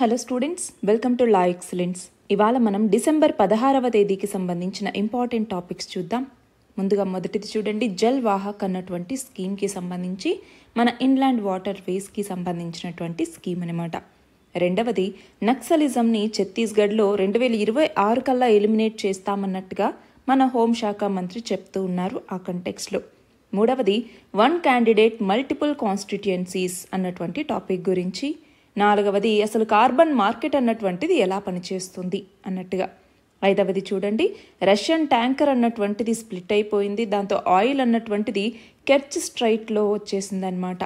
Hello students, welcome to law excellence. ఇవాళ మనం December 16వ తేదీకి సంబంధించిన ఇంపార్టెంట్ టాపిక్స్ చూద్దాం. ముందుగా మొదటిది చూడండి, జల్ వాహక్ అన్నటువంటి స్కీమ్కి సంబంధించి మన ఇన్లాండ్ వాటర్ వేస్కి సంబంధించినటువంటి స్కీమ్ అనమాట. రెండవది, నక్సలిజంని ఛత్తీస్గఢ్లో 2026 కల్లా ఎలిమినేట్ చేస్తామన్నట్టుగా మన హోంశాఖ మంత్రి చెప్తూ ఉన్నారు ఆ కంటెక్స్లో. మూడవది, వన్ క్యాండిడేట్ మల్టిపుల్ కాన్స్టిట్యుయెన్సీస్ అన్నటువంటి టాపిక్ గురించి. నాలుగవది, అసలు కార్బన్ మార్కెట్ అన్నటువంటిది ఎలా పనిచేస్తుంది అన్నట్టుగా. ఐదవది చూడండి, రష్యన్ ట్యాంకర్ అన్నటువంటిది స్ప్లిట్ అయిపోయింది, దాంతో ఆయిల్ అన్నటువంటిది కెర్చ్ స్ట్రైట్లో వచ్చేసింది అనమాట.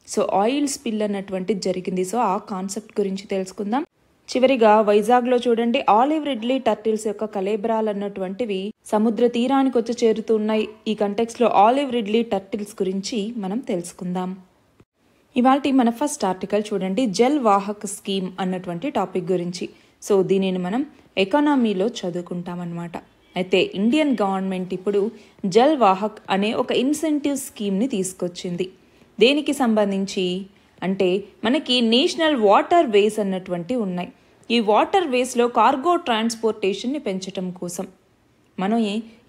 సో ఆయిల్ స్పిల్ అన్నటువంటిది జరిగింది. సో ఆ కాన్సెప్ట్ గురించి తెలుసుకుందాం. చివరిగా వైజాగ్లో చూడండి, ఆలివ్ రిడ్లీ టర్టిల్స్ యొక్క కలేబరాలు అన్నటువంటివి సముద్ర తీరానికి వచ్చి చేరుతున్నాయి. ఈ కంటెక్స్లో ఆలివ్ రిడ్లీ టర్టిల్స్ గురించి మనం తెలుసుకుందాం. ఇవాళ మన ఫస్ట్ ఆర్టికల్ చూడండి, జల్ వాహక్ స్కీమ్ అన్నటువంటి టాపిక్ గురించి. సో దీనిని మనం ఎకానమీలో చదువుకుంటామన్నమాట. అయితే ఇండియన్ గవర్నమెంట్ ఇప్పుడు జల్ వాహక్ అనే ఒక ఇన్సెంటివ్ స్కీమ్ని తీసుకొచ్చింది. దేనికి సంబంధించి అంటే మనకి నేషనల్ వాటర్ వేస్ అన్నటువంటి ఉన్నాయి. ఈ వాటర్ వేస్లో కార్గో ట్రాన్స్పోర్టేషన్ని పెంచడం కోసం మనం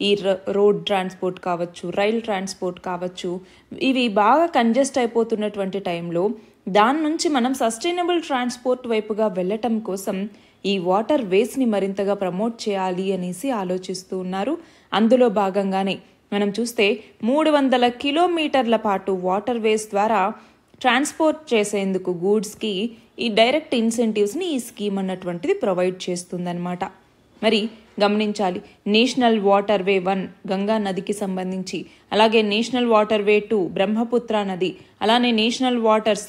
ఈ రోడ్ ట్రాన్స్పోర్ట్ కావచ్చు, రైల్ ట్రాన్స్పోర్ట్ కావచ్చు, ఇవి బాగా కంజెస్ట్ అయిపోతున్నటువంటి టైంలో దాని నుంచి మనం సస్టైనబుల్ ట్రాన్స్పోర్ట్ వైపుగా వెళ్ళటం కోసం ఈ వాటర్ వేస్ని మరింతగా ప్రమోట్ చేయాలి అనేసి ఆలోచిస్తూ ఉన్నారు. అందులో భాగంగానే మనం చూస్తే 300 కిలోమీటర్ల పాటు వాటర్ వేస్ ద్వారా ట్రాన్స్పోర్ట్ చేసేందుకు గూడ్స్కి ఈ డైరెక్ట్ ఇన్సెంటివ్స్ని ఈ స్కీమ్ అన్నటువంటిది ప్రొవైడ్ చేస్తుందన్నమాట. మరి గమనించాలి, నేషనల్ వాటర్ వే 1 గంగా నదికి సంబంధించి, అలాగే నేషనల్ వాటర్ వే 2 బ్రహ్మపుత్ర నది, అలానే నేషనల్ వాటర్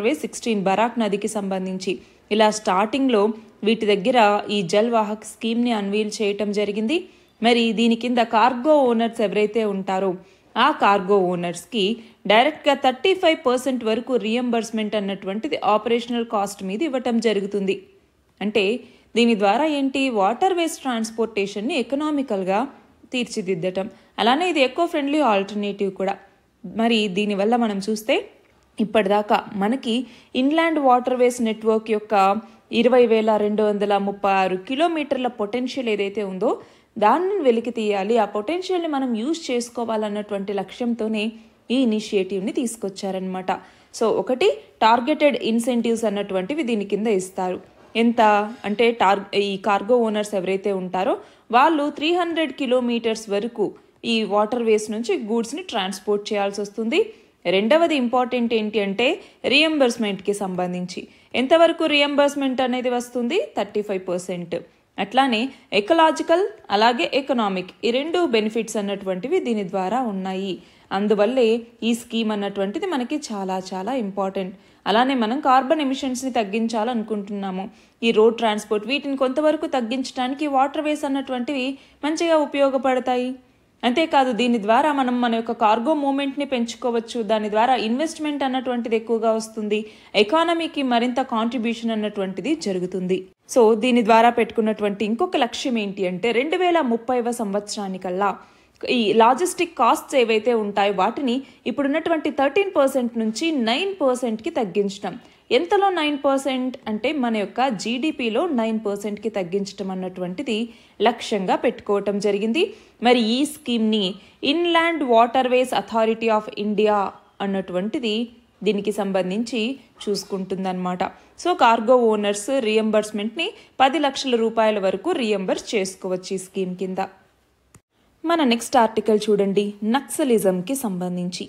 వే 16 బరాక్ నదికి సంబంధించి ఇలా స్టార్టింగ్లో వీటి దగ్గర ఈ జల్ వాహక్ స్కీమ్ని అన్వీల్ చేయటం జరిగింది. మరి దీని కింద కార్గో ఓనర్స్ ఎవరైతే ఉంటారో ఆ కార్గో ఓనర్స్కి డైరెక్ట్గా 35% వరకు రియంబర్స్మెంట్ అన్నటువంటిది ఆపరేషనల్ కాస్ట్ మీద ఇవ్వటం జరుగుతుంది. అంటే దీని ద్వారా ఏంటి, వాటర్ వేస్ట్ ట్రాన్స్పోర్టేషన్ని ఎకనామికల్గా తీర్చిదిద్దటం, అలానే ఇది ఎకో ఫ్రెండ్లీ ఆల్టర్నేటివ్ కూడా. మరి దీనివల్ల మనం చూస్తే ఇప్పటిదాకా మనకి ఇన్లాండ్ వాటర్ వేస్ నెట్వర్క్ యొక్క 20,236 కిలోమీటర్ల పొటెన్షియల్ ఏదైతే ఉందో దాన్ని వెలికి తీయాలి, ఆ పొటెన్షియల్ని మనం యూజ్ చేసుకోవాలన్నటువంటి లక్ష్యంతోనే ఈ ఇనిషియేటివ్ని తీసుకొచ్చారనమాట. సో ఒకటి, టార్గెటెడ్ ఇన్సెంటివ్స్ అన్నటువంటివి దీని కింద ఇస్తారు. ఎంత అంటే ఈ కార్గో ఓనర్స్ ఎవరైతే ఉంటారో వాళ్ళు 300 కిలోమీటర్స్ వరకు ఈ వాటర్ వేస్ నుంచి గూడ్స్ని ట్రాన్స్పోర్ట్ చేయాల్సి వస్తుంది. రెండవది ఇంపార్టెంట్ ఏంటి అంటే రియంబర్స్మెంట్కి సంబంధించి ఎంతవరకు రియంబర్స్మెంట్ అనేది వస్తుంది, 35%. అట్లానే ఎకలాజికల్ అలాగే ఎకనామిక్ ఈ రెండు బెనిఫిట్స్ అన్నటువంటివి దీని ద్వారా ఉన్నాయి. అందువల్లే ఈ స్కీమ్ అన్నటువంటిది మనకి చాలా చాలా ఇంపార్టెంట్. అలానే మనం కార్బన్ ఎమిషన్స్ని తగ్గించాలనుకుంటున్నాము, ఈ రోడ్ ట్రాన్స్పోర్ట్ వీటిని కొంతవరకు తగ్గించడానికి వాటర్ వేస్ అన్నటువంటివి మంచిగా ఉపయోగపడతాయి. అంతేకాదు దీని ద్వారా మనం మన యొక్క కార్గో మూమెంట్ని పెంచుకోవచ్చు, దాని ద్వారా ఇన్వెస్ట్మెంట్ అన్నటువంటిది ఎక్కువగా వస్తుంది, ఎకానమీకి మరింత కాంట్రిబ్యూషన్ అన్నటువంటిది జరుగుతుంది. సో దీని ద్వారా పెట్టుకున్నటువంటి ఇంకొక లక్ష్యం ఏంటి అంటే 2030వ సంవత్సరానికల్లా ఈ లాజిస్టిక్ కాస్ట్స్ ఏవైతే ఉంటాయో వాటిని ఇప్పుడున్నటువంటి 13% నుంచి 9%కి తగ్గించడం. ఎంతలో 9% అంటే మన యొక్క జీడిపిలో 9%కి తగ్గించడం అన్నటువంటిది లక్ష్యంగా పెట్టుకోవటం జరిగింది. మరి ఈ స్కీమ్ని inland waterways authority of India అన్నటువంటిది దీనికి సంబంధించి చూసుకుంటుందన్నమాట. సో కార్గో ఓనర్స్ రియంబర్స్మెంట్ని 10 లక్షల రూపాయల వరకు రియంబర్స్ చేసుకోవచ్చు ఈ స్కీమ్ కింద. మన నెక్స్ట్ ఆర్టికల్ చూడండి, నక్సలిజంకి సంబంధించి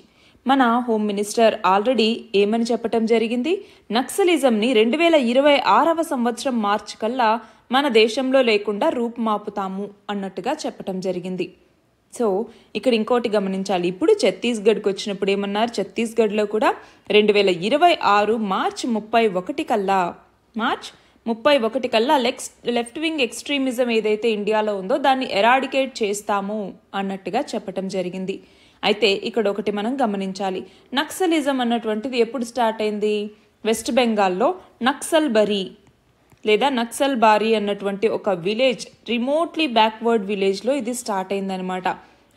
మన హోమ్ మినిస్టర్ ఆల్రెడీ ఏమని చెప్పటం జరిగింది, నక్సలిజంని 2026వ సంవత్సరం మార్చి కల్లా మన దేశంలో లేకుండా రూపుమాపుతాము అన్నట్టుగా చెప్పటం జరిగింది. సో ఇక్కడ ఇంకోటి గమనించాలి, ఇప్పుడు ఛత్తీస్గఢ్కి వచ్చినప్పుడు ఏమన్నారు, ఛత్తీస్గఢ్లో కూడా 2026 మార్చ్ 31 కల్లా లెఫ్ట్ వింగ్ ఎక్స్ట్రీమిజం ఏదైతే ఇండియాలో ఉందో దాన్ని ఎరాడికేట్ చేస్తాము అన్నట్టుగా చెప్పటం జరిగింది. అయితే ఇక్కడ ఒకటి మనం గమనించాలి, నక్సలిజం అన్నటువంటిది ఎప్పుడు స్టార్ట్ అయింది, వెస్ట్ బెంగాల్లో నక్సల్బరీ లేదా నక్సల్బారీ అన్నటువంటి ఒక విలేజ్, రిమోట్లీ బ్యాక్వర్డ్ విలేజ్లో ఇది స్టార్ట్ అయిందనమాట.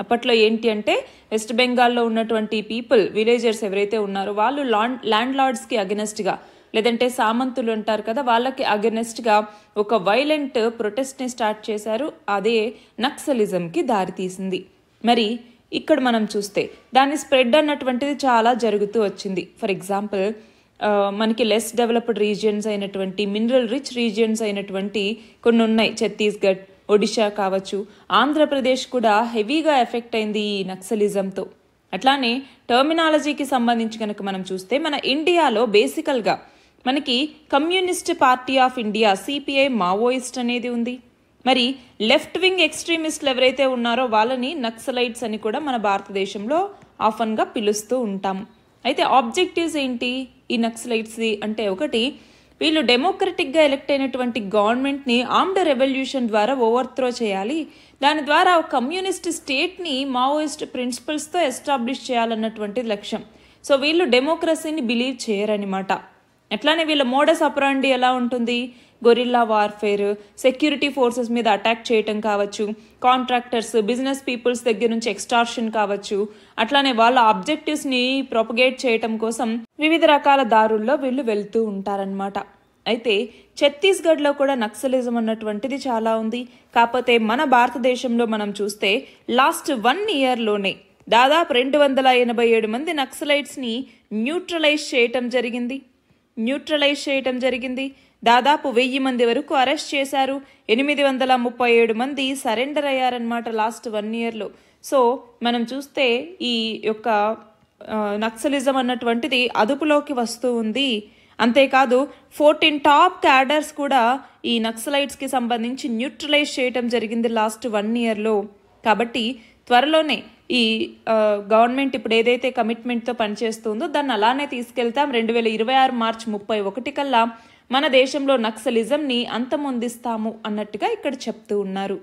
అప్పట్లో ఏంటి అంటే వెస్ట్ బెంగాల్లో ఉన్నటువంటి పీపుల్, విలేజర్స్ ఎవరైతే ఉన్నారో వాళ్ళు ల్యాండ్ లార్డ్స్కి అగెనెస్ట్గా లేదంటే సామంతులు అంటారు కదా, వాళ్ళకి అగెనెస్ట్గా ఒక వైలెంట్ ప్రొటెస్ట్ని స్టార్ట్ చేశారు. అదే నక్సలిజంకి దారితీసింది. మరి ఇక్కడ మనం చూస్తే దాని స్ప్రెడ్ అన్నటువంటిది చాలా జరుగుతూ వచ్చింది. ఫర్ ఎగ్జాంపుల్ మనకి లెస్ డెవలప్డ్ రీజియన్స్ అయినటువంటి, మినరల్ రిచ్ రీజియన్స్ అయినటువంటి కొన్ని ఉన్నాయి. ఛత్తీస్గఢ్, ఒడిషా కావచ్చు, ఆంధ్రప్రదేశ్ కూడా హెవీగా ఎఫెక్ట్ అయింది ఈ నక్సలిజంతో. అట్లానే టర్మినాలజీకి సంబంధించి కనుక మనం చూస్తే మన ఇండియాలో బేసికల్గా మనకి communist party of India CPI Maoist అనేది ఉంది. మరి లెఫ్ట్ వింగ్ ఎక్స్ట్రీమిస్టులు ఎవరైతే ఉన్నారో వాళ్ళని నక్సలైట్స్ అని కూడా మన భారతదేశంలో ఆఫన్గా పిలుస్తూ ఉంటాము. అయితే ఆబ్జెక్టివ్స్ ఏంటి ఈ నక్సలైట్స్ది అంటే, ఒకటి, వీళ్ళు డెమోక్రటిక్గా ఎలక్ట్ అయినటువంటి గవర్నమెంట్ని ఆర్మ్డ్ రెవల్యూషన్ ద్వారా ఓవర్త్రో చేయాలి, దాని ద్వారా ఒక కమ్యూనిస్ట్ స్టేట్ని మావోయిస్ట్ ప్రిన్సిపల్స్తో ఎస్టాబ్లిష్ చేయాలన్నటువంటి లక్ష్యం. సో వీళ్ళు డెమోక్రసీని బిలీవ్ చేయరనమాట. అట్లానే వీళ్ళ మోడస్ ఆపరాండి ఎలా ఉంటుంది, గొరిల్లా వార్ఫేర్, సెక్యూరిటీ ఫోర్సెస్ మీద అటాక్ చేయటం కావచ్చు, కాంట్రాక్టర్స్, బిజినెస్ పీపుల్స్ దగ్గర నుంచి ఎక్స్టార్షన్ కావచ్చు, అట్లానే వాళ్ళ ఆబ్జెక్టివ్స్ని ప్రొపగేట్ చేయటం కోసం వివిధ రకాల దారుల్లో వీళ్ళు వెళ్తూ ఉంటారనమాట. అయితే ఛత్తీస్గఢ్లో కూడా నక్సలిజం అన్నటువంటిది చాలా ఉంది. కాకపోతే మన భారతదేశంలో మనం చూస్తే లాస్ట్ 1 yearలోనే దాదాపు 287 మంది నక్సలైట్స్ని న్యూట్రలైజ్ చేయటం జరిగింది. దాదాపు 1000 మంది వరకు అరెస్ట్ చేశారు. 837 మంది సరెండర్ అయ్యారనమాట లాస్ట్ 1 yearలో. సో మనం చూస్తే ఈ యొక్క నక్సలిజం అన్నటువంటిది అదుపులోకి వస్తూ ఉంది. అంతేకాదు 14 టాప్ క్యాడర్స్ కూడా ఈ నక్సలైట్స్కి సంబంధించి న్యూట్రలైజ్ చేయటం జరిగింది లాస్ట్ 1 yearలో. కాబట్టి త్వరలోనే ఈ గవర్నమెంట్ ఇప్పుడు ఏదైతే కమిట్మెంట్తో పనిచేస్తుందో దాన్ని అలానే తీసుకెళ్తాం. 2026 మార్చి 31 కల్లా మన దేశంలో నక్సలిజంని అంతమొందిస్తాము అన్నట్టుగా ఇక్కడ చెప్తూ ఉన్నారు.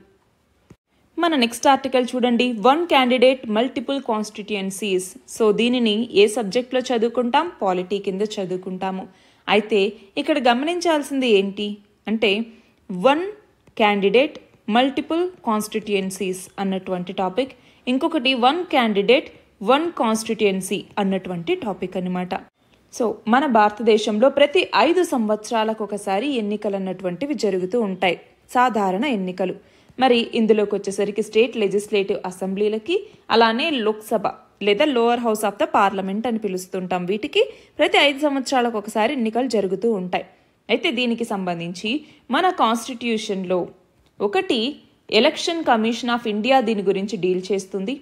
మన నెక్స్ట్ ఆర్టికల్ చూడండి, 1 candidate multiple constituencies. సో దీనిని ఏ సబ్జెక్ట్లో చదువుకుంటాం, పాలిటీ కింద చదువుకుంటాము. అయితే ఇక్కడ గమనించాల్సింది ఏంటి అంటే 1 candidate multiple constituencies అన్నటువంటి టాపిక్, ఇంకొకటి 1 candidate 1 constituency అన్నటువంటి టాపిక్ అన్నమాట. సో మన భారతదేశంలో ప్రతి 5 సంవత్సరాలకు ఒకసారి ఎన్నికలు అన్నటువంటివి జరుగుతూ ఉంటాయి, సాధారణ ఎన్నికలు. మరి ఇందులోకి వచ్చేసరికి స్టేట్ లెజిస్లేటివ్ అసెంబ్లీలకి, అలానే లోక్సభ లేదా lower house of the parliament అని పిలుస్తుంటాం, వీటికి ప్రతి 5 సంవత్సరాలకు ఒకసారి ఎన్నికలు జరుగుతూ ఉంటాయి. అయితే దీనికి సంబంధించి మన కాన్స్టిట్యూషన్లో ఒకటి ఎలక్షన్ కమిషన్ ఆఫ్ ఇండియా దీని గురించి డీల్ చేస్తుంది.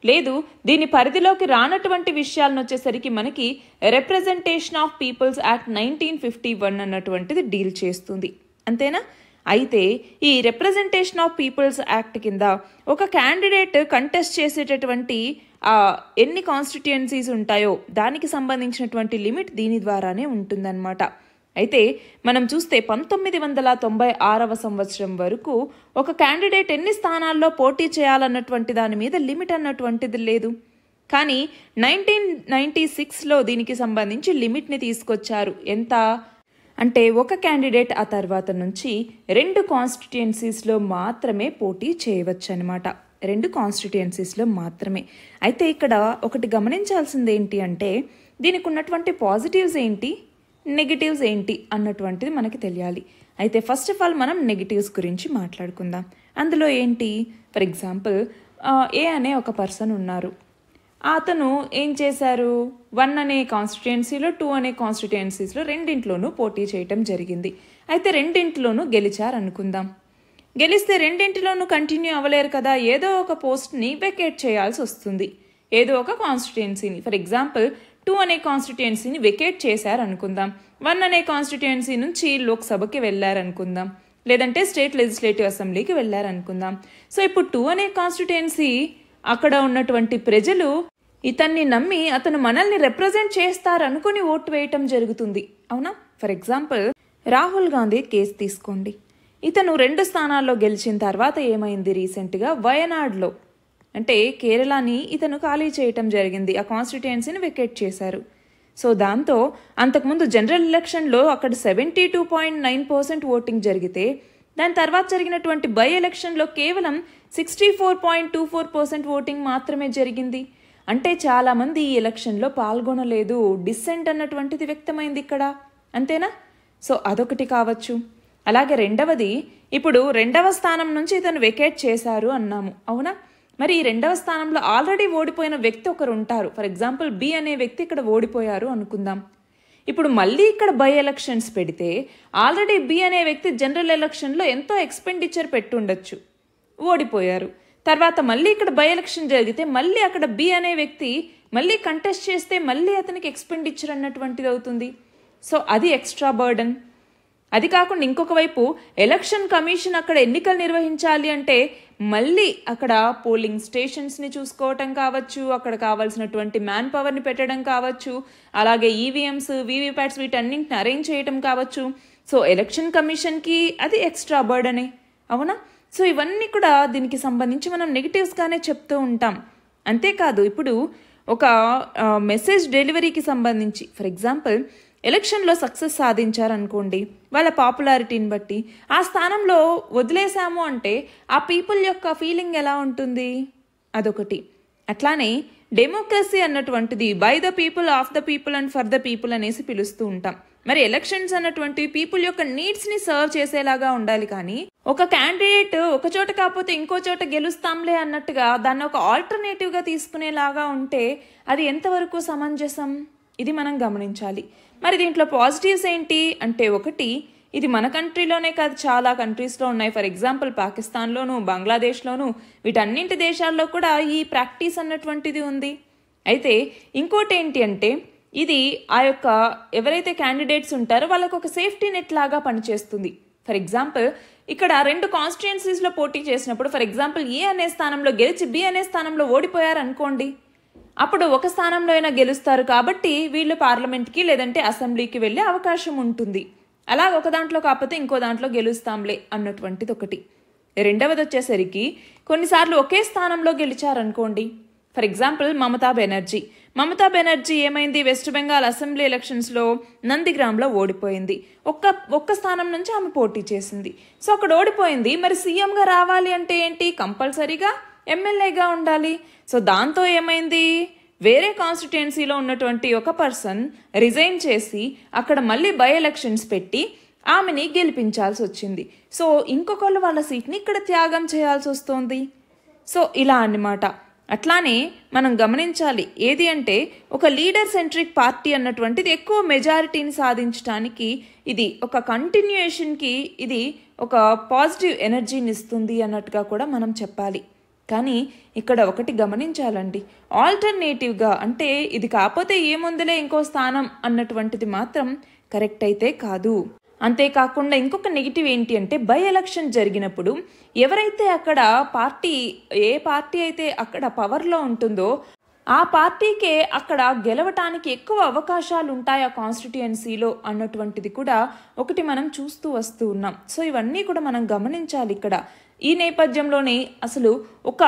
లేదు దీని పరిధిలోకి రానటువంటి విషయాలను వచ్చేసరికి మనకి రిప్రజెంటేషన్ ఆఫ్ పీపుల్స్ యాక్ట్ 1951 అన్నటువంటిది డీల్ చేస్తుంది. అంతేనా? అయితే ఈ రిప్రజెంటేషన్ ఆఫ్ పీపుల్స్ యాక్ట్ కింద ఒక క్యాండిడేట్ కంటెస్ట్ చేసేటటువంటి ఎన్ని కాన్స్టిట్యుయెన్సీస్ ఉంటాయో దానికి సంబంధించినటువంటి లిమిట్ దీని ద్వారానే ఉంటుందన్నమాట. అయితే మనం చూస్తే 1996 సంవత్సరం వరకు ఒక క్యాండిడేట్ ఎన్ని స్థానాల్లో పోటీ చేయాలన్నటువంటి దాని మీద లిమిట్ అన్నటువంటిది లేదు. కానీ 1996లో దీనికి సంబంధించి లిమిట్ని తీసుకొచ్చారు. ఎంత అంటే ఒక క్యాండిడేట్ ఆ తర్వాత నుంచి 2 కాన్స్టిట్యుయెన్సీస్లో మాత్రమే పోటీ చేయవచ్చు అనమాట, 2 కాన్స్టిట్యుయెన్సీస్లో మాత్రమే. అయితే ఇక్కడ ఒకటి గమనించాల్సింది ఏంటి అంటే దీనికి ఉన్నటువంటి పాజిటివ్స్ ఏంటి, నెగిటివ్స్ ఏంటి అన్నటువంటిది మనకి తెలియాలి. అయితే ఫస్ట్ ఆఫ్ ఆల్ మనం నెగిటివ్స్ గురించి మాట్లాడుకుందాం. అందులో ఏంటి, ఫర్ ఎగ్జాంపుల్ ఏ అనే ఒక పర్సన్ ఉన్నారు, అతను ఏం చేశారు, 1 అనే కాన్స్టిట్యుయెన్సీలో 2 అనే కాన్స్టిట్యుయెన్సీస్లో రెండింట్లోనూ పోటీ చేయటం జరిగింది. అయితే రెండింటిలోనూ గెలిచారు అనుకుందాం. గెలిస్తే రెండింటిలోనూ కంటిన్యూ అవ్వలేరు కదా, ఏదో ఒక పోస్ట్ని వెకేట్ చేయాల్సి వస్తుంది, ఏదో ఒక కాన్స్టిట్యుయెన్సీని. ఫర్ ఎగ్జాంపుల్ 2 అనే కాన్స్టిట్యుయెన్సీని వెకేట్ చేశారు అనుకుందాం, 1 అనే కాన్స్టిట్యుయెన్సీ నుంచి లోక్సభకి వెళ్ళారనుకుందాం, లేదంటే స్టేట్ లెజిస్లేటివ్ అసెంబ్లీకి వెళ్ళారనుకుందాం. సో ఇప్పుడు 2 అనే కాన్స్టిట్యుయెన్సీ అక్కడ ఉన్నటువంటి ప్రజలు ఇతన్ని నమ్మి అతను మనల్ని రిప్రజెంట్ చేస్తారనుకుని ఓటు వేయటం జరుగుతుంది, అవునా? For example Rahul Gandhi case తీసుకోండి. ఇతను 2 స్థానాల్లో గెలిచిన తర్వాత ఏమైంది, రీసెంట్గా వయనాడ్లో అంటే కేరళని ఇతను ఖాళీ చేయటం జరిగింది, ఆ కాన్స్టిట్యుయెన్సీని వెకేట్ చేశారు. సో దాంతో అంతకుముందు జనరల్ ఎలక్షన్లో అక్కడ 72.9% ఓటింగ్ జరిగితే దాని తర్వాత జరిగినటువంటి బై ఎలక్షన్లో కేవలం 64.24% ఓటింగ్ మాత్రమే జరిగింది. అంటే చాలామంది ఈ ఎలక్షన్లో పాల్గొనలేదు, డిస్సెంట్ అన్నటువంటిది వ్యక్తమైంది ఇక్కడ. అంతేనా? సో అదొకటి కావచ్చు. అలాగే రెండవది, ఇప్పుడు రెండవ స్థానం నుంచి ఇతను వెకేట్ చేశారు అన్నాము, అవునా? మరి ఈ రెండవ స్థానంలో ఆల్రెడీ ఓడిపోయిన వ్యక్తి ఒకరు ఉంటారు. ఫర్ ఎగ్జాంపుల్ బి అనే వ్యక్తి ఇక్కడ ఓడిపోయారు అనుకుందాం. ఇప్పుడు మళ్ళీ ఇక్కడ బై ఎలక్షన్స్ పెడితే ఆల్రెడీ బి అనే వ్యక్తి జనరల్ ఎలక్షన్లో ఎంతో ఎక్స్పెండిచర్ పెట్టుండొచ్చు, ఓడిపోయారు. తర్వాత మళ్ళీ ఇక్కడ బై ఎలక్షన్ జరిగితే మళ్ళీ అక్కడ బి అనే వ్యక్తి మళ్ళీ కంటెస్ట్ చేస్తే మళ్ళీ అతనికి ఎక్స్పెండిచర్ అన్నటువంటిది అవుతుంది. సో అది ఎక్స్ట్రా బర్డన్. అది కాకుండా ఇంకొక వైపు ఎలక్షన్ కమిషన్ అక్కడ ఎన్నికలు నిర్వహించాలి అంటే మళ్ళీ అక్కడ పోలింగ్ స్టేషన్స్ని చూసుకోవటం కావచ్చు, అక్కడ కావాల్సినటువంటి మ్యాన్ పవర్ని పెట్టడం కావచ్చు, అలాగే ఈవీఎంస్ వీవీప్యాట్స్ వీటన్నింటిని అరేంజ్ చేయటం కావచ్చు. సో ఎలక్షన్ కమిషన్కి అది ఎక్స్ట్రా బర్డనే, అవునా? సో ఇవన్నీ కూడా దీనికి సంబంధించి మనం నెగిటివ్స్గానే చెప్తూ ఉంటాం. అంతేకాదు ఇప్పుడు ఒక మెసేజ్ డెలివరీకి సంబంధించి ఫర్ ఎగ్జాంపుల్ ఎలక్షన్లో సక్సెస్ సాధించారనుకోండి, వాళ్ళ పాపులారిటీని బట్టి ఆ స్థానంలో వదిలేశాము అంటే ఆ పీపుల్ యొక్క ఫీలింగ్ ఎలా ఉంటుంది, అదొకటి. అట్లానే డెమోక్రసీ అన్నటువంటిది by the people, of the people and for the people అనేసి పిలుస్తూ ఉంటాం. మరి ఎలక్షన్స్ అన్నటువంటి పీపుల్ యొక్క నీడ్స్ని సర్వ్ చేసేలాగా ఉండాలి. కానీ ఒక క్యాండిడేట్ ఒక చోట కాకపోతే ఇంకో చోట గెలుస్తాంలే అన్నట్టుగా దాన్ని ఒక ఆల్టర్నేటివ్గా తీసుకునేలాగా ఉంటే అది ఎంతవరకు సమంజసం, ఇది మనం గమనించాలి. మరి దీంట్లో పాజిటివ్స్ ఏంటి అంటే, ఒకటి, ఇది మన కంట్రీలోనే కాదు చాలా కంట్రీస్లో ఉన్నాయి. ఫర్ ఎగ్జాంపుల్ పాకిస్తాన్లోను, బంగ్లాదేశ్లోను, వీటన్నింటి దేశాల్లో కూడా ఈ ప్రాక్టీస్ అన్నటువంటిది ఉంది. అయితే ఇంకోటి ఏంటి అంటే, ఇది ఆ యొక్క ఎవరైతే క్యాండిడేట్స్ ఉంటారో వాళ్ళకు ఒక సేఫ్టీ నెట్ లాగా పనిచేస్తుంది. ఫర్ ఎగ్జాంపుల్ ఇక్కడ 2 కాన్స్టిట్యుయెన్సీస్లో పోటీ చేసినప్పుడు ఫర్ ఎగ్జాంపుల్ ఏ అనే స్థానంలో గెలిచి బి అనే స్థానంలో ఓడిపోయారు అనుకోండి, అప్పుడు ఒక స్థానంలో అయినా గెలుస్తారు కాబట్టి వీళ్ళు పార్లమెంట్కి లేదంటే అసెంబ్లీకి వెళ్ళే అవకాశం ఉంటుంది. అలా ఒక దాంట్లో కాకపోతే ఇంకో దాంట్లో గెలుస్తాంలే అన్నటువంటిది ఒకటి. రెండవది వచ్చేసరికి కొన్నిసార్లు ఒకే స్థానంలో గెలిచారనుకోండి. ఫర్ ఎగ్జాంపుల్ మమతా బెనర్జీ ఏమైంది, వెస్ట్ బెంగాల్ అసెంబ్లీ ఎలక్షన్స్లో నందిగ్రామ్లో ఓడిపోయింది. ఒక్క స్థానం నుంచి ఆమె పోటీ చేసింది. సో అక్కడ ఓడిపోయింది. మరి సీఎంగా రావాలి అంటే ఏంటి, కంపల్సరీగా ఎమ్మెల్యేగా ఉండాలి. సో దాంతో ఏమైంది, వేరే కాన్స్టిట్యుయెన్సీలో ఉన్నటువంటి ఒక పర్సన్ రిజైన్ చేసి అక్కడ మళ్ళీ బై ఎలక్షన్స్ పెట్టి ఆమెని గెలిపించాల్సి వచ్చింది. సో ఇంకొకళ్ళు వాళ్ళ సీట్ని ఇక్కడ త్యాగం చేయాల్సి వస్తుంది. సో ఇలా అన్నమాట. అట్లానే మనం గమనించాలి ఏది అంటే, ఒక లీడర్ సెంట్రిక్ పార్టీ అన్నటువంటిది ఎక్కువ మెజారిటీని సాధించడానికి ఇది ఒక కంటిన్యూయేషన్కి ఇది ఒక పాజిటివ్ ఎనర్జీని ఇస్తుంది అన్నట్టుగా కూడా మనం చెప్పాలి. కానీ ఇక్కడ ఒకటి గమనించాలండి, ఆల్టర్నేటివ్గా అంటే ఇది కాకపోతే ఏముందిలే ఇంకో స్థానం అన్నటువంటిది మాత్రం కరెక్ట్ అయితే కాదు. అంతేకాకుండా ఇంకొక నెగిటివ్ ఏంటి అంటే, బై ఎలక్షన్ జరిగినప్పుడు ఎవరైతే అక్కడ ఏ పార్టీ అయితే అక్కడ పవర్లో ఉంటుందో ఆ పార్టీకే అక్కడ గెలవటానికి ఎక్కువ అవకాశాలు ఉంటాయి ఆ కాన్స్టిట్యుయెన్సీలో అన్నటువంటిది కూడా ఒకటి మనం చూస్తూ వస్తూ ఉన్నాం. సో ఇవన్నీ కూడా మనం గమనించాలి ఇక్కడ. ఈ నేపథ్యంలోనే అసలు ఒక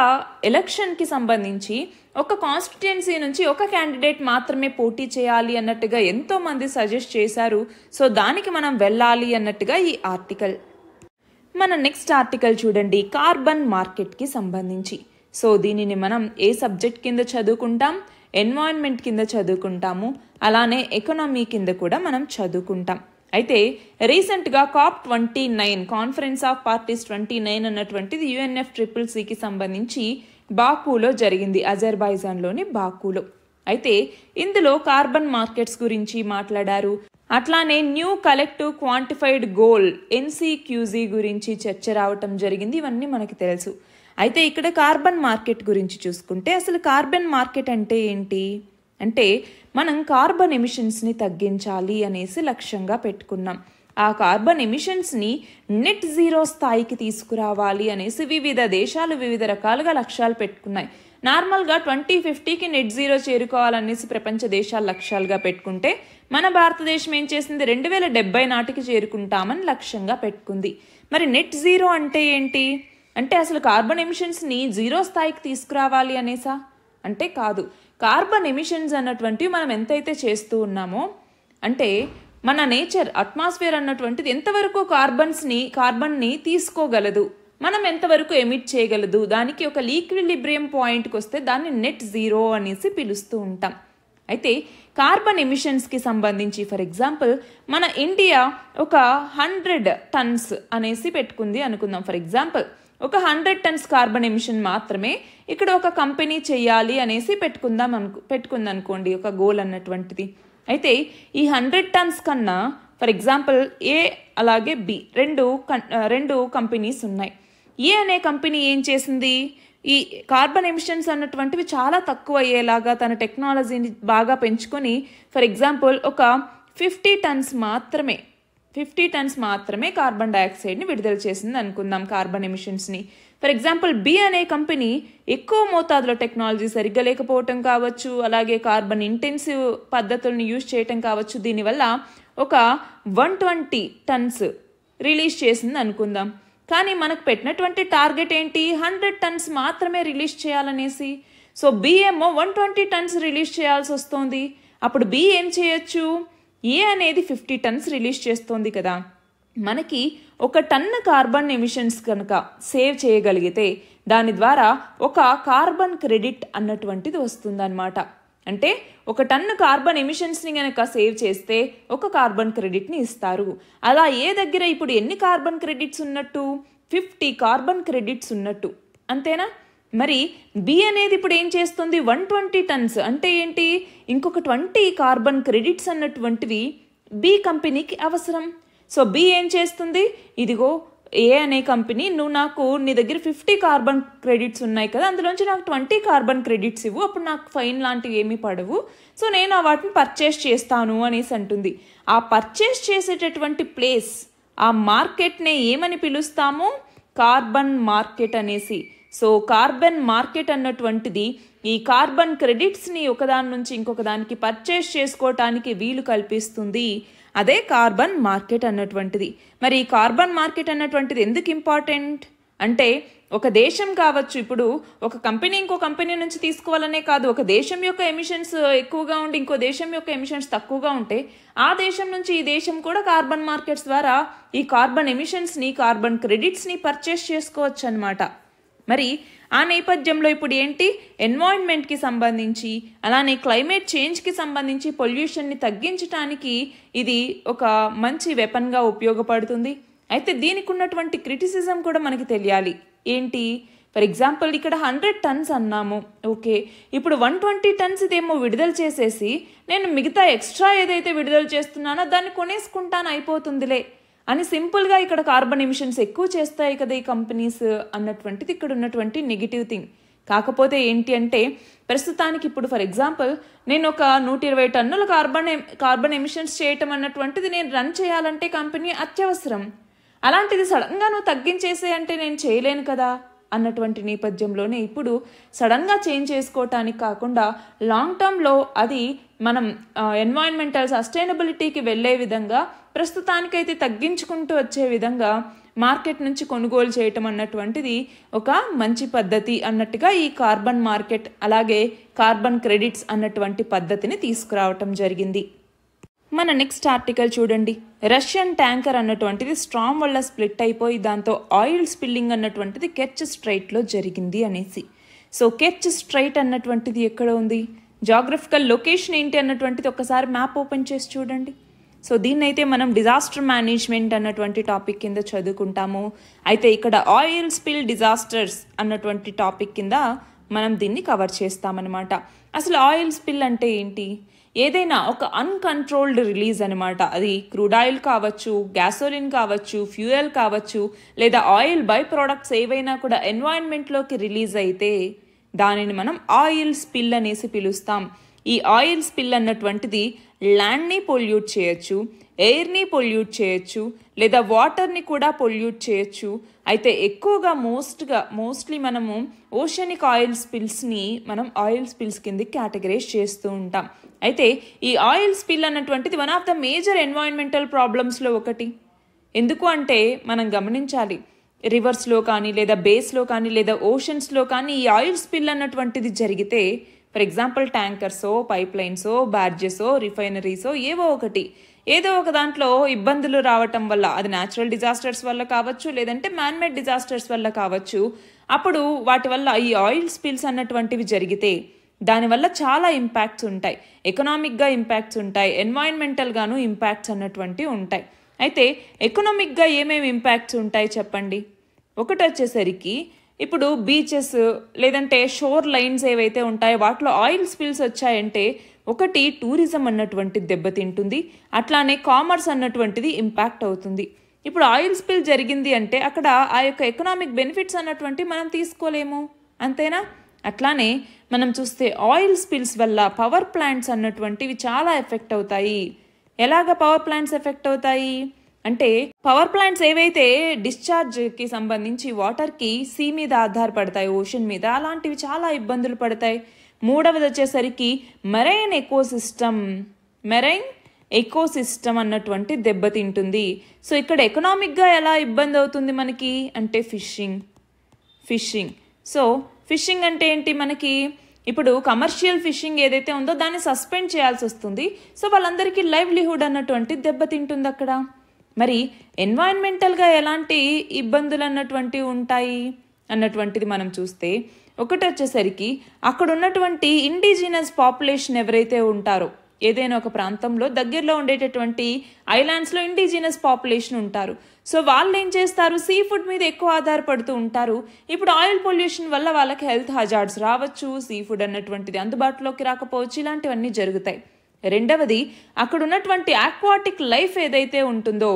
ఎలక్షన్కి సంబంధించి ఒక కాన్స్టిట్యుయెన్సీ నుంచి ఒక క్యాండిడేట్ మాత్రమే పోటీ చేయాలి అన్నట్టుగా ఎంతోమంది సజెస్ట్ చేశారు. సో దానికి మనం వెళ్ళాలి అన్నట్టుగా ఈ ఆర్టికల్. మన నెక్స్ట్ ఆర్టికల్ చూడండి, కార్బన్ మార్కెట్కి సంబంధించి. సో దీనిని మనం ఏ సబ్జెక్ట్ కింద చదువుకుంటాం, ఎన్వైరన్మెంట్ కింద చదువుకుంటాము, అలానే ఎకనామీ కింద కూడా మనం చదువుకుంటాం. అయితే రీసెంట్గా COP29 కాన్ఫరెన్స్ ఆఫ్ పార్టీస్ 29 అన్నటువంటిది UNFCCCకి సంబంధించి బాకూలో జరిగింది, అజర్బైజాన్లోని బాకూలో. అయితే ఇందులో కార్బన్ మార్కెట్స్ గురించి మాట్లాడారు. అట్లానే new collective quantified goal NCQZ గురించి చర్చ రావటం జరిగింది. ఇవన్నీ మనకి తెలుసు. అయితే ఇక్కడ కార్బన్ మార్కెట్ గురించి చూసుకుంటే అసలు కార్బన్ మార్కెట్ అంటే ఏంటి అంటే, మనం కార్బన్ ఎమిషన్స్ని తగ్గించాలి అనేసి లక్ష్యంగా పెట్టుకున్నాం. ఆ కార్బన్ ఎమిషన్స్ని నెట్ జీరో స్థాయికి తీసుకురావాలి అనేసి వివిధ దేశాలు వివిధ రకాలుగా లక్ష్యాలు పెట్టుకున్నాయి. నార్మల్గా 2050కి నెట్ జీరో చేరుకోవాలనేసి ప్రపంచ దేశాలు లక్ష్యాలుగా పెట్టుకుంటే మన భారతదేశం ఏం చేసింది, 2070 నాటికి చేరుకుంటామని లక్ష్యంగా పెట్టుకుంది. మరి నెట్ జీరో అంటే ఏంటి అంటే, అసలు కార్బన్ ఎమిషన్స్ని జీరో స్థాయికి తీసుకురావాలి అనేసా అంటే కాదు. కార్బన్ ఎమిషన్స్ అన్నటువంటివి మనం ఎంతైతే చేస్తూ ఉన్నామో అంటే మన నేచర్ అట్మాస్ఫియర్ అన్నటువంటిది ఎంతవరకు కార్బన్ని తీసుకోగలదు, మనం ఎంతవరకు ఎమిట్ చేయగలదు, దానికి ఒక ఈక్విలిబ్రియం పాయింట్కి వస్తే దాన్ని నెట్ జీరో అనేసి పిలుస్తూ ఉంటాం. అయితే కార్బన్ ఎమిషన్స్కి సంబంధించి ఫర్ ఎగ్జాంపుల్ మన ఇండియా ఒక 100 టన్స్ అనేసి పెట్టుకుంది అనుకుందాం. ఫర్ ఎగ్జాంపుల్ ఒక 100 టన్స్ కార్బన్ ఎమిషన్ మాత్రమే ఇక్కడ ఒక కంపెనీ చేయాలి అనేసి పెట్టుకుందనుకోండి ఒక గోల్ అన్నటువంటిది. అయితే ఈ 100 టన్స్ కన్నా ఫర్ ఎగ్జాంపుల్ ఏ అలాగే బి రెండు కంపెనీస్ ఉన్నాయి. ఏ అనే కంపెనీ ఏం చేసింది, ఈ కార్బన్ ఎమిషన్స్ అన్నటువంటివి చాలా తక్కువ అయ్యేలాగా తన టెక్నాలజీని బాగా పెంచుకొని ఫర్ ఎగ్జాంపుల్ ఒక 50 టన్స్ మాత్రమే కార్బన్ డైఆక్సైడ్ని విడుదల చేసింది అనుకుందాం, కార్బన్ ఎమిషన్స్ని. ఫర్ ఎగ్జాంపుల్ బి అనే కంపెనీ ఎక్కువ మోతాదులో టెక్నాలజీ సరిగ్గా లేకపోవటం కావచ్చు, అలాగే కార్బన్ ఇంటెన్సివ్ పద్ధతులను యూజ్ చేయటం కావచ్చు, దీనివల్ల ఒక 120 టన్స్ రిలీజ్ చేసింది అనుకుందాం. కానీ మనకు పెట్టినటువంటి టార్గెట్ ఏంటి, 100 టన్స్ మాత్రమే రిలీజ్ చేయాలనేసి. సో బి ఏమో 120 టన్స్ రిలీజ్ చేయాల్సి వస్తుంది. అప్పుడు బి ఏం చేయొచ్చు, ఏ అనేది 50 టన్స్ రిలీజ్ చేస్తోంది కదా. మనకి 1 టన్ను కార్బన్ ఎమిషన్స్ కనుక సేవ్ చేయగలిగితే దాని ద్వారా ఒక కార్బన్ క్రెడిట్ అన్నటువంటిది వస్తుందన్నమాట. అంటే 1 టన్ను కార్బన్ ఎమిషన్స్ని కనుక సేవ్ చేస్తే ఒక కార్బన్ క్రెడిట్ని ఇస్తారు. అలా ఏ దగ్గర ఇప్పుడు ఎన్ని కార్బన్ క్రెడిట్స్ ఉన్నట్టు, 50 కార్బన్ క్రెడిట్స్ ఉన్నట్టు, అంతేనా? మరి బి అనేది ఇప్పుడు ఏం చేస్తుంది, 120 టన్స్ అంటే ఏంటి, ఇంకొక 20 కార్బన్ క్రెడిట్స్ అన్నటువంటివి బి కంపెనీకి అవసరం. సో బి ఏం చేస్తుంది, ఇదిగో ఏ అనే కంపెనీ నీ దగ్గర 50 కార్బన్ క్రెడిట్స్ ఉన్నాయి కదా, అందులోంచి నాకు 20 కార్బన్ క్రెడిట్స్ ఇవ్వు, అప్పుడు నాకు ఫైన్ లాంటివి ఏమీ పడవు, సో నేను వాటిని పర్చేస్ చేస్తాను అనేసి అంటుంది. ఆ పర్చేస్ చేసేటటువంటి ప్లేస్, ఆ మార్కెట్నే ఏమని పిలుస్తాము, కార్బన్ మార్కెట్ అనేసి. సో కార్బన్ మార్కెట్ అన్నటువంటిది ఈ కార్బన్ క్రెడిట్స్ని ఒకదాని నుంచి ఇంకొక దానికి పర్చేస్ చేసుకోవటానికి వీలు కల్పిస్తుంది. అదే కార్బన్ మార్కెట్ అన్నటువంటిది. మరి ఈ కార్బన్ మార్కెట్ అన్నటువంటిది ఎందుకు ఇంపార్టెంట్ అంటే, ఒక దేశం కావచ్చు, ఇప్పుడు ఒక కంపెనీ ఇంకో కంపెనీ నుంచి తీసుకోవాలనే కాదు, ఒక దేశం యొక్క ఎమిషన్స్ ఎక్కువగా ఉండి ఇంకో దేశం యొక్క ఎమిషన్స్ తక్కువగా ఉంటే ఆ దేశం నుంచి ఈ దేశం కూడా కార్బన్ మార్కెట్స్ ద్వారా ఈ కార్బన్ ఎమిషన్స్ని, కార్బన్ క్రెడిట్స్ని పర్చేస్ చేసుకోవచ్చు అన్నమాట. మరి ఆ నేపథ్యంలో ఇప్పుడు ఏంటి, ఎన్వైరన్మెంట్కి సంబంధించి అలానే క్లైమేట్ చేంజ్కి సంబంధించి పొల్యూషన్ని తగ్గించడానికి ఇది ఒక మంచి వెపన్గా ఉపయోగపడుతుంది. అయితే దీనికి ఉన్నటువంటి క్రిటిసిజం కూడా మనకి తెలియాలి. ఏంటి, ఫర్ ఎగ్జాంపుల్ ఇక్కడ 100 టన్స్ అన్నాము, ఓకే, ఇప్పుడు 120 టన్స్ ఇదేమో విడుదల చేసేసి నేను మిగతా ఎక్స్ట్రా ఏదైతే విడుదల చేస్తున్నానో దాన్ని కొనేసుకుంటాను అయిపోతుందిలే అని సింపుల్గా ఇక్కడ కార్బన్ ఎమిషన్స్ ఎక్కువ చేస్తాయి కదా ఈ కంపెనీస్ అన్నటువంటిది ఇక్కడ ఉన్నటువంటి నెగిటివ్ థింగ్. కాకపోతే ఏంటి అంటే, ప్రస్తుతానికి ఇప్పుడు ఫర్ ఎగ్జాంపుల్ నేను ఒక 120 టన్నుల కార్బన్ ఎమిషన్స్ చేయటం అన్నటువంటిది నేను రన్ చేయాలంటే కంపెనీ అత్యవసరం. అలాంటిది సడన్గా నువ్వు తగ్గించేసే అంటే నేను చేయలేను కదా అన్నటువంటి నేపథ్యంలోనే ఇప్పుడు సడన్గా చేంజ్ చేసుకోవటానికి కాకుండా లాంగ్ టర్మ్లో అది మనం ఎన్వైరన్మెంటల్ సస్టైనబిలిటీకి వెళ్ళే విధంగా ప్రస్తుతానికైతే తగ్గించుకుంటూ వచ్చే విధంగా మార్కెట్ నుంచి కొనుగోలు చేయటం అన్నటువంటిది ఒక మంచి పద్ధతి అన్నట్టుగా ఈ కార్బన్ మార్కెట్ అలాగే కార్బన్ క్రెడిట్స్ అన్నటువంటి పద్ధతిని తీసుకురావటం జరిగింది. మన నెక్స్ట్ ఆర్టికల్ చూడండి, రష్యన్ ట్యాంకర్ అన్నటువంటిది స్ట్రామ్ వల్ల స్ప్లిట్ అయిపోయి దాంతో ఆయిల్ స్పిల్లింగ్ అన్నటువంటిది కెర్చ్ స్ట్రైట్లో జరిగింది అనేసి. సో కెర్చ్ స్ట్రైట్ అన్నటువంటిది ఎక్కడ ఉంది, జాగ్రఫికల్ లొకేషన్ ఏంటి అన్నటువంటిది ఒకసారి మ్యాప్ ఓపెన్ చేసి చూడండి. సో దీన్నైతే మనం డిజాస్టర్ మేనేజ్మెంట్ అన్నటువంటి టాపిక్ కింద చదువుకుంటాము. అయితే ఇక్కడ ఆయిల్ స్పిల్ డిజాస్టర్స్ అన్నటువంటి టాపిక్ కింద మనం దీన్ని కవర్ చేస్తామన్నమాట. అసలు ఆయిల్ స్పిల్ అంటే ఏంటి, ఏదైనా ఒక అన్కంట్రోల్డ్ రిలీజ్ అనమాట. అది క్రూడ్ ఆయిల్ కావచ్చు, గ్యాసోలిన్ కావచ్చు, ఫ్యూయల్ కావచ్చు, లేదా ఆయిల్ బై ప్రోడక్ట్స్ ఏవైనా కూడా ఎన్వైరన్మెంట్లోకి రిలీజ్ అయితే దానిని మనం ఆయిల్ స్పిల్ అనేసి పిలుస్తాం. ఈ ఆయిల్ స్పిల్ అన్నటువంటిది ల్యాండ్ని పొల్యూట్ చేయొచ్చు, ఎయిర్ని పొల్యూట్ చేయొచ్చు, లేదా వాటర్ని కూడా పొల్యూట్ చేయొచ్చు. అయితే ఎక్కువగా మోస్ట్లీ మనము ఓషనిక్ ఆయిల్ స్పిల్స్ని మనం ఆయిల్ స్పిల్స్ కింద కేటగరైజ్ చేస్తూ ఉంటాం. అయితే ఈ ఆయిల్ స్పిల్ అన్నటువంటిది one of the major environmental ప్రాబ్లమ్స్లో ఒకటి. ఎందుకు అంటే మనం గమనించాలి, రివర్స్లో కానీ లేదా బేస్లో కానీ లేదా ఓషన్స్లో కానీ ఈ ఆయిల్ స్పిల్ అన్నటువంటిది జరిగితే, ఫర్ ఎగ్జాంపుల్ ట్యాంకర్సో, పైప్ లైన్సో, బ్యాడ్జెసో, రిఫైనరీసో ఏదో ఒక దాంట్లో ఇబ్బందులు రావటం వల్ల, అది న్యాచురల్ డిజాస్టర్స్ వల్ల కావచ్చు, లేదంటే మ్యాన్మేడ్ డిజాస్టర్స్ వల్ల కావచ్చు, అప్పుడు వాటి వల్ల ఈ ఆయిల్ స్పిల్స్ అన్నటువంటివి జరిగితే దానివల్ల చాలా ఇంపాక్ట్స్ ఉంటాయి, ఎకనామిక్గా ఇంపాక్ట్స్ ఉంటాయి, ఎన్వైరన్మెంటల్గాను ఇంపాక్ట్స్ అన్నటువంటివి ఉంటాయి. అయితే ఎకనామిక్గా ఏమేమి ఇంపాక్ట్స్ ఉంటాయి చెప్పండి. ఒకటి వచ్చేసరికి ఇప్పుడు బీచెస్ లేదంటే షోర్ లైన్స్ ఏవైతే ఉంటాయో వాటిలో ఆయిల్ స్పిల్స్ వచ్చాయంటే ఒకటి టూరిజం అన్నటువంటిది దెబ్బతింటుంది, అట్లానే కామర్స్ అన్నటువంటిది ఇంపాక్ట్ అవుతుంది. ఇప్పుడు ఆయిల్ స్పిల్ జరిగింది అంటే అక్కడ ఆ యొక్క ఎకనామిక్ బెనిఫిట్స్ అన్నటువంటి మనం తీసుకోలేము, అంతేనా? అట్లానే మనం చూస్తే ఆయిల్ స్పిల్స్ వల్ల పవర్ ప్లాంట్స్ అన్నటువంటివి చాలా ఎఫెక్ట్ అవుతాయి. ఎలాగ పవర్ ప్లాంట్స్ ఎఫెక్ట్ అవుతాయి అంటే పవర్ ప్లాంట్స్ ఏవైతే డిశ్చార్జ్కి సంబంధించి వాటర్కి సీ మీద ఆధారపడతాయి, ఓషన్ మీద, అలాంటివి చాలా ఇబ్బందులు పడతాయి. మూడవది వచ్చేసరికి మెరైన్ ఎకోసిస్టమ్ అన్నటువంటి దెబ్బతింటుంది. సో ఇక్కడ ఎకనామిక్గా ఎలా ఇబ్బంది అవుతుంది మనకి అంటే ఫిషింగ్. సో ఫిషింగ్ అంటే ఏంటి, మనకి ఇప్పుడు కమర్షియల్ ఫిషింగ్ ఏదైతే ఉందో దాన్ని సస్పెండ్ చేయాల్సి వస్తుంది. సో వాళ్ళందరికీ లైవ్లీహుడ్ అన్నటువంటి దెబ్బతింటుంది అక్కడ. మరి ఎన్వైరన్మెంటల్గా ఎలాంటి ఇబ్బందులు అన్నటువంటివి ఉంటాయి అన్నటువంటిది మనం చూస్తే ఒకటి వచ్చేసరికి అక్కడ ఉన్నటువంటి ఇండిజినస్ పాపులేషన్ ఎవరైతే ఉంటారో, ఏదైనా ఒక ప్రాంతంలో దగ్గరలో ఉండేటటువంటి ఐలాండ్స్లో ఇండిజినస్ పాపులేషన్ ఉంటారు. సో వాళ్ళు ఏం చేస్తారు, సీ ఫుడ్ మీద ఎక్కువ ఆధారపడుతూ ఉంటారు. ఇప్పుడు ఆయిల్ పొల్యూషన్ వల్ల వాళ్ళకి హెల్త్ హజార్డ్స్ రావచ్చు, సీ ఫుడ్ అన్నటువంటిది అందుబాటులోకి రాకపోవచ్చు, ఇలాంటివన్నీ జరుగుతాయి. రెండవది అక్కడ ఉన్నటువంటి ఆక్వాటిక్ లైఫ్ ఏదైతే ఉంటుందో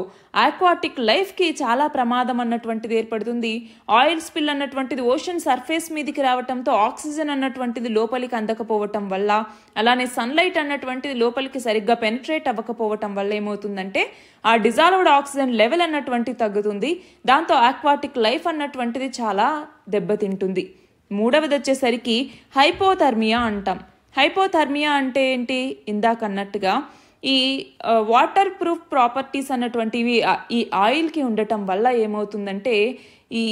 ఆక్వాటిక్ లైఫ్కి చాలా ప్రమాదం అన్నటువంటిది ఏర్పడుతుంది. ఆయిల్ స్పిల్ అన్నటువంటిది ఓషన్ సర్ఫేస్ మీదకి రావటంతో ఆక్సిజన్ అన్నటువంటిది లోపలికి అందకపోవటం వల్ల, అలానే సన్లైట్ అన్నటువంటిది లోపలికి సరిగ్గా పెనిట్రేట్ అవ్వకపోవటం వల్ల ఏమవుతుందంటే ఆ డిజాల్వ్డ్ ఆక్సిజన్ లెవెల్ అన్నటువంటిది తగ్గుతుంది. దాంతో ఆక్వాటిక్ లైఫ్ అన్నటువంటిది చాలా దెబ్బతింటుంది. మూడవది వచ్చేసరికి హైపోథర్మియా అంటాం. హైపోథర్మియా అంటే ఏంటి, ఇందాక అన్నట్టుగా ఈ వాటర్ ప్రూఫ్ ప్రాపర్టీస్ అన్నటువంటివి ఈ ఆయిల్కి ఉండటం వల్ల ఏమవుతుందంటే ఈ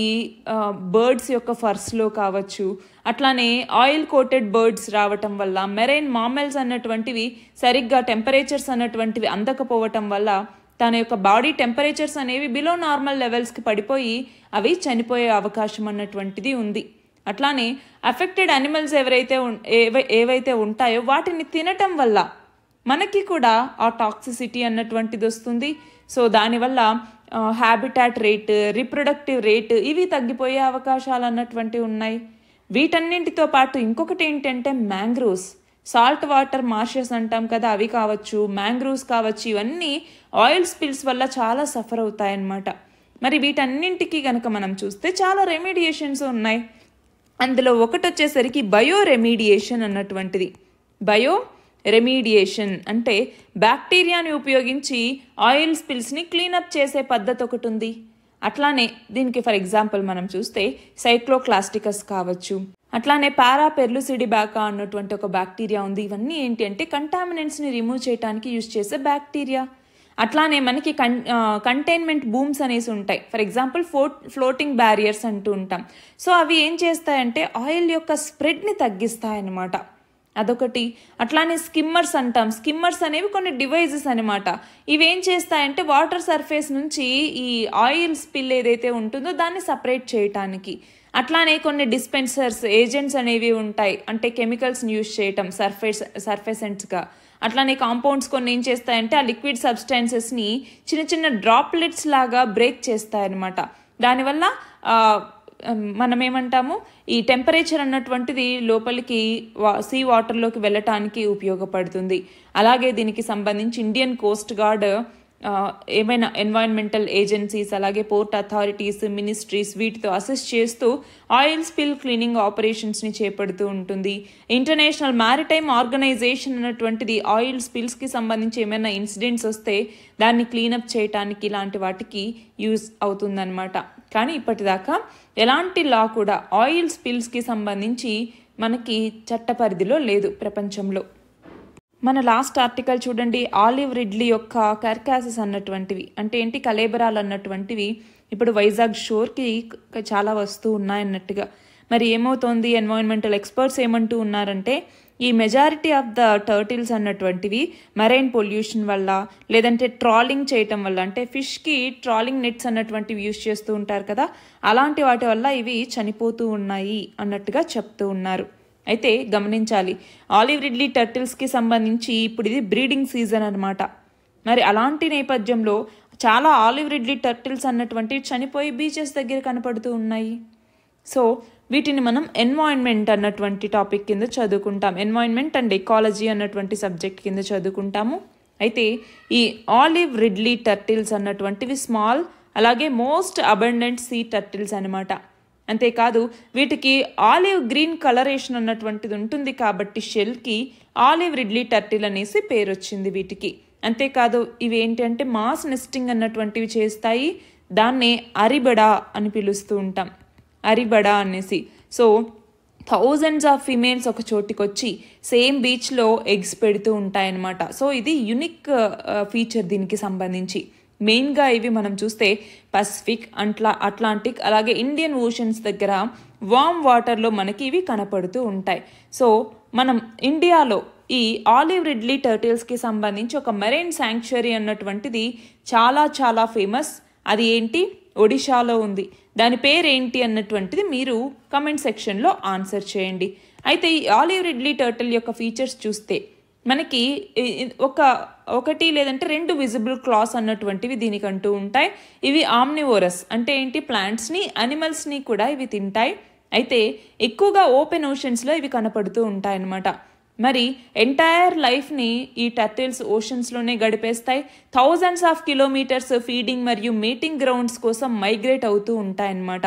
బర్డ్స్ యొక్క ఫర్స్లో కావచ్చు, అట్లానే ఆయిల్ కోటెడ్ బర్డ్స్ రావటం వల్ల, మెరైన్ మామెల్స్ అన్నటువంటివి సరిగ్గా టెంపరేచర్స్ అన్నటువంటివి అందకపోవటం వల్ల తన యొక్క బాడీ టెంపరేచర్స్ అనేవి బిలో నార్మల్ లెవెల్స్కి పడిపోయి అవి చనిపోయే అవకాశం అన్నటువంటిది ఉంది. అట్లానే అఫెక్టెడ్ అనిమల్స్ ఏవైతే ఉంటాయో వాటిని తినటం వల్ల మనకి కూడా ఆ టాక్సిసిటీ అన్నటువంటిది వస్తుంది. సో దానివల్ల హ్యాబిటాట్ రేట్, రిప్రొడక్టివ్ రేట్ ఇవి తగ్గిపోయే అవకాశాలు అన్నటువంటివి ఉన్నాయి. వీటన్నింటితో పాటు ఇంకొకటి ఏంటంటే మ్యాంగ్రోవ్స్, సాల్ట్ వాటర్ మార్షెస్ అంటాం కదా, అవి కావచ్చు, మ్యాంగ్రోవ్స్ కావచ్చు, ఇవన్నీ ఆయిల్ స్పిల్స్ వల్ల చాలా సఫర్ అవుతాయన్నమాట. మరి వీటన్నింటికి కనుక మనం చూస్తే చాలా రెమిడియేషన్స్ ఉన్నాయి. అందులో ఒకటి వచ్చేసరికి బయో రెమిడియేషన్ అన్నటువంటిది. బయో రెమిడియేషన్ అంటే బ్యాక్టీరియాని ఉపయోగించి ఆయిల్ స్పిల్స్ని క్లీనప్ చేసే పద్ధతి ఒకటి ఉంది. అట్లానే దీనికి ఫర్ ఎగ్జాంపుల్ మనం చూస్తే సైక్లోక్లాస్టికస్ కావచ్చు, అట్లానే పారాపెర్లుసిడిబాకా అన్నటువంటి ఒక బ్యాక్టీరియా ఉంది. ఇవన్నీ ఏంటి అంటే కంటామినెంట్స్ని రిమూవ్ చేయడానికి యూజ్ చేసే బ్యాక్టీరియా. అట్లానే మనకి కంటైన్మెంట్ బూమ్స్ అనేసి ఉంటాయి. ఫర్ ఎగ్జాంపుల్ ఫ్లోటింగ్ బ్యారియర్స్ అంటూ ఉంటాం. సో అవి ఏం చేస్తాయంటే ఆయిల్ యొక్క స్ప్రెడ్ని తగ్గిస్తాయన్నమాట, అదొకటి. అట్లానే స్కిమ్మర్స్ అంటాం. స్కిమ్మర్స్ అనేవి కొన్ని డివైజెస్ అనమాట. ఇవి ఏం చేస్తాయంటే వాటర్ సర్ఫేస్ నుంచి ఈ ఆయిల్ స్పిల్ ఏదైతే ఉంటుందో దాన్ని సపరేట్ చేయటానికి. అట్లానే కొన్ని డిస్పెన్సర్స్ ఏజెంట్స్ అనేవి ఉంటాయి, అంటే కెమికల్స్ని యూజ్ చేయటం సర్ఫేసెంట్స్గా. అట్లానే కాంపౌండ్స్ కొన్ని ఏం చేస్తాయంటే ఆ లిక్విడ్ సబ్స్టాన్సెస్ని చిన్న చిన్న డ్రాప్లెట్స్ లాగా బ్రేక్ చేస్తాయన్నమాట. దానివల్ల మనం ఏమంటాము, ఈ టెంపరేచర్ అన్నటువంటిది లోపలికి సీ వాటర్లోకి వెళ్ళటానికి ఉపయోగపడుతుంది. అలాగే దీనికి సంబంధించి ఇండియన్ కోస్ట్ గార్డ్ ఏమైనా ఎన్వైరన్మెంటల్ ఏజెన్సీస్, అలాగే పోర్ట్ అథారిటీస్, మినిస్ట్రీస్ వీటితో అసిస్ట్ చేస్తూ ఆయిల్ స్పిల్ క్లీనింగ్ ఆపరేషన్స్ని చేపడుతూ ఉంటుంది. ఇంటర్నేషనల్ మ్యారిటైమ్ ఆర్గనైజేషన్ అన్నటువంటిది ఆయిల్ స్పిల్స్కి సంబంధించి ఏమైనా ఇన్సిడెంట్స్ వస్తే దాన్ని క్లీనప్ చేయటానికి ఇలాంటి వాటికి యూజ్ అవుతుందన్నమాట. కానీ ఇప్పటిదాకా ఎలాంటి లా కూడా ఆయిల్ స్పిల్స్కి సంబంధించి మనకి చట్ట పరిధిలో లేదు ప్రపంచంలో. మన లాస్ట్ ఆర్టికల్ చూడండి, ఆలివ్ రిడ్లీ యొక్క కార్కాసెస్ అన్నటువంటివి అంటే ఏంటి, కలేబరాలు అన్నటువంటివి ఇప్పుడు వైజాగ్ షోర్కి చాలా వస్తూ ఉన్నాయన్నట్టుగా. మరి ఏమవుతోంది, ఎన్వైరన్మెంటల్ ఎక్స్పర్ట్స్ ఏమంటూ ఉన్నారంటే ఈ మెజారిటీ ఆఫ్ ద టర్టిల్స్ అన్నటువంటివి మెరైన్ పొల్యూషన్ వల్ల, లేదంటే ట్రాలింగ్ చేయటం వల్ల, అంటే ఫిష్కి ట్రాలింగ్ నెట్స్ అన్నటువంటివి యూజ్ చేస్తూ ఉంటారు కదా, అలాంటి వాటి వల్ల ఇవి చనిపోతూ ఉన్నాయి అన్నట్టుగా చెప్తూ ఉన్నారు. అయితే గమనించాలి, ఆలివ్ రిడ్లీ టర్టిల్స్కి సంబంధించి ఇప్పుడు ఇది బ్రీడింగ్ సీజన్ అనమాట. మరి అలాంటి నేపథ్యంలో చాలా ఆలివ్ రిడ్లీ టర్టిల్స్ అన్నటువంటివి చనిపోయి బీచెస్ దగ్గర కనపడుతూ ఉన్నాయి. సో వీటిని మనం ఎన్వైరన్మెంట్ అన్నటువంటి టాపిక్ కింద చదువుకుంటాం. ఎన్వైరన్మెంట్ అండ్ ఎకాలజీ అన్నటువంటి సబ్జెక్ట్ కింద చదువుకుంటాము. అయితే ఈ ఆలివ్ రిడ్లీ టర్టిల్స్ అన్నటువంటివి స్మాల్, అలాగే మోస్ట్ అబండెంట్ సీ టర్టిల్స్ అనమాట. అంతేకాదు వీటికి ఆలివ్ గ్రీన్ కలరేషన్ అన్నటువంటిది ఉంటుంది కాబట్టి షెల్కి ఆలివ్ రిడ్లీ టర్టిల్ అనేసి పేరు వచ్చింది వీటికి. అంతేకాదు ఇవి ఏంటంటే మాస్ నెస్టింగ్ అన్నటువంటివి చేస్తాయి. దాన్నే అరిబడా అని పిలుస్తూ ఉంటాం, అరిబడా అనేసి. సో థౌజండ్స్ ఆఫ్ ఫిమేల్స్ ఒక చోటికి వచ్చి సేమ్ బీచ్లో ఎగ్స్ పెడుతూ ఉంటాయన్నమాట. సో ఇది యునిక్ ఫీచర్ దీనికి సంబంధించి. మెయిన్గా ఇవి మనం చూస్తే పసిఫిక్, అట్లాంటిక్, అలాగే ఇండియన్ ఓషన్స్ దగ్గర వార్మ్ వాటర్లో మనకి ఇవి కనపడుతూ ఉంటాయి. సో మనం ఇండియాలో ఈ ఆలివ్ రిడ్లీ టర్టిల్స్కి సంబంధించి ఒక మెరైన్ శాంక్చురీ అన్నటువంటిది చాలా చాలా ఫేమస్. అది ఏంటి? ఒడిషాలో ఉంది. దాని పేరేంటి అన్నటువంటిది మీరు కమెంట్ సెక్షన్లో ఆన్సర్ చేయండి. అయితే ఈ ఆలివ్ రిడ్లీ టర్టిల్ యొక్క ఫీచర్స్ చూస్తే మనకి ఒకటి లేదంటే 2 విజిబుల్ క్లాస్ అన్నటువంటివి దీనికంటూ ఉంటాయి. ఇవి ఆమ్నివోరస్, అంటే ఏంటి? ప్లాంట్స్ని, అనిమల్స్ని కూడా ఇవి తింటాయి. అయితే ఎక్కువగా ఓపెన్ ఓషన్స్లో ఇవి కనపడుతూ ఉంటాయన్నమాట. మరి ఎంటైర్ లైఫ్ని ఈ టర్టిల్స్ ఓషన్స్లోనే గడిపేస్తాయి. థౌజండ్స్ ఆఫ్ కిలోమీటర్స్ ఫీడింగ్ మరియు మీటింగ్ గ్రౌండ్స్ కోసం మైగ్రేట్ అవుతూ ఉంటాయన్నమాట.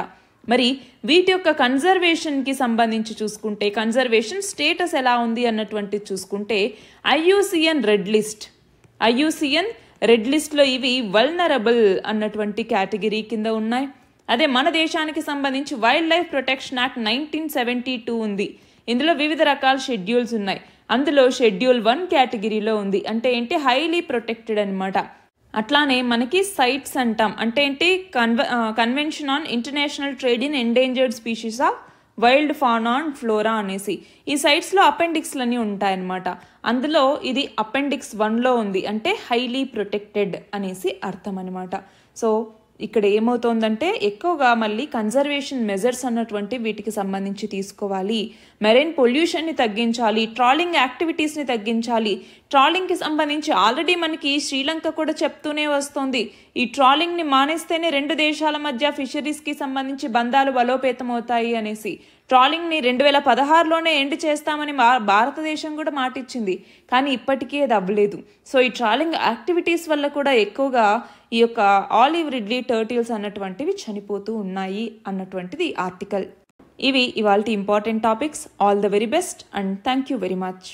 మరి వీటి యొక్క కన్జర్వేషన్కి సంబంధించి చూసుకుంటే, కన్జర్వేషన్ స్టేటస్ ఎలా ఉంది అన్నటువంటిది చూసుకుంటే, IUCN రెడ్ లిస్ట్లో ఇవి వల్నరబుల్ అన్నటువంటి కేటగిరీ కింద ఉన్నాయి. అదే మన దేశానికి సంబంధించి వైల్డ్ లైఫ్ ప్రొటెక్షన్ యాక్ట్ 1972 ఉంది. ఇందులో వివిధ రకాల షెడ్యూల్స్ ఉన్నాయి. అందులో షెడ్యూల్ 1 కేటగిరీలో ఉంది. అంటే ఏంటి? హైలీ ప్రొటెక్టెడ్ అనమాట. అట్లానే మనకి సైట్స్ అంటాం. అంటే ఏంటి? Convention on international trade in endangered species of wild fauna and flora అనేసి ఈ సైట్స్లో అపెండిక్స్లన్నీ ఉంటాయన్నమాట. అందులో ఇది అపెండిక్స్ 1లో ఉంది. అంటే హైలీ ప్రొటెక్టెడ్ అనేసి అర్థం అనమాట. సో ఇక్కడ ఏమవుతోందంటే ఎక్కువగా మళ్ళీ కన్జర్వేషన్ మెజర్స్ అన్నటువంటి వీటికి సంబంధించి తీసుకోవాలి. మెరైన్ పొల్యూషన్ని తగ్గించాలి, ట్రాలింగ్ యాక్టివిటీస్ని తగ్గించాలి. ట్రాలింగ్కి సంబంధించి ఆల్రెడీ మనకి శ్రీలంక కూడా చెప్తూనే వస్తుంది, ఈ ట్రాలింగ్ని మానేస్తేనే 2 దేశాల మధ్య ఫిషరీస్కి సంబంధించి బంధాలు బలోపేతం అవుతాయి అనేసి. ట్రాలింగ్ని 2016లోనే ఎండ్ చేస్తామని భారతదేశం కూడా మాటిచ్చింది. కానీ ఇప్పటికీ అది అవ్వలేదు. సో ఈ ట్రాలింగ్ యాక్టివిటీస్ వల్ల కూడా ఎక్కువగా ఈ యొక్క ఆలివ్ రిడ్లీ టర్టిల్స్ అన్నటువంటివి చనిపోతూ ఉన్నాయి అన్నటువంటిది ఆర్టికల్. ఇవి ఇవాల్టి important topics. All the very best and thank you very much.